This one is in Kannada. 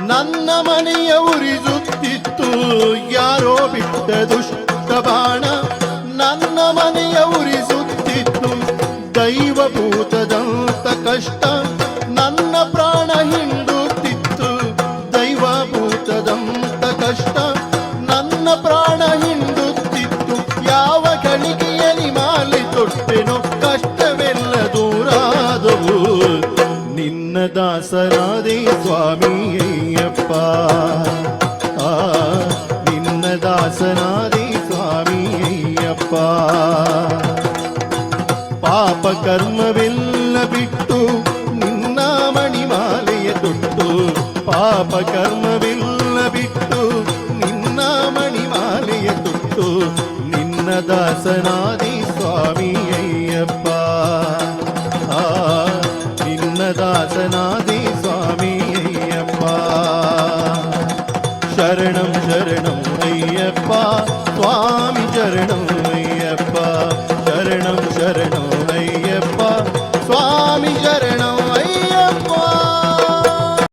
ನನ್ನ ಮನೆಯ ಉರಿಸುತ್ತಿತ್ತು ಯಾರೋ ಬಿಟ್ಟ ದುಷ್ಟ ಬಾಣ. ನನ್ನ ಮನೆಯ ಉರಿಸುತ್ತಿತ್ತು ದೈವಭೂತದಂತ ಕಷ್ಟ. ನನ್ನ ಪ್ರಾಣ ಹಿಂಡುತ್ತಿತ್ತು ದೈವಭೂತದಂತ ಕಷ್ಟ. ನನ್ನ ಪ್ರಾಣ ಹಿಂಡುತ್ತಿತ್ತು ಯಾವ ಗಳಿಗೆಯಲ್ಲಿ ಮಾಲೆ ತೊಟ್ಟೆನೋ ಕಷ್ಟವೆಲ್ಲ ದೂರಾದವು. ನಿನ್ನ ದಾಸನಾದೆ ಸ್ವಾಮಿ ಅಯ್ಯಪ್ಪ. ನಿನ್ನ ದಾಸನಾದೆ ಸ್ವಾಮಿ ಅಯ್ಯಪ್ಪ. ಪಾಪ ಕರ್ಮವೆಲ್ಲ ಬಿಟ್ಟು ನಿನ್ನ ಮಣಿಮಾಲೆಯ ತೊಟ್ಟು. ಪಾಪ ಕರ್ಮವೆಲ್ಲ ಬಿಟ್ಟು ನಿನ್ನ ಮಣಿಮಾಲೆಯ ತೊಟ್ಟು. ನಿನ್ನ ದಾಸನಾದಿ ಸ್ವಾಮಿ ಅಯ್ಯಪ್ಪ. ನಿನ್ನ ದಾಸನಾದಿ ಸ್ವಾಮಿ ಅಯ್ಯಪ್ಪ. ಶರಣಂ ಶರಣಂ ಅಯ್ಯಪ್ಪ ಸ್ವಾಮಿ ಶರಣಂ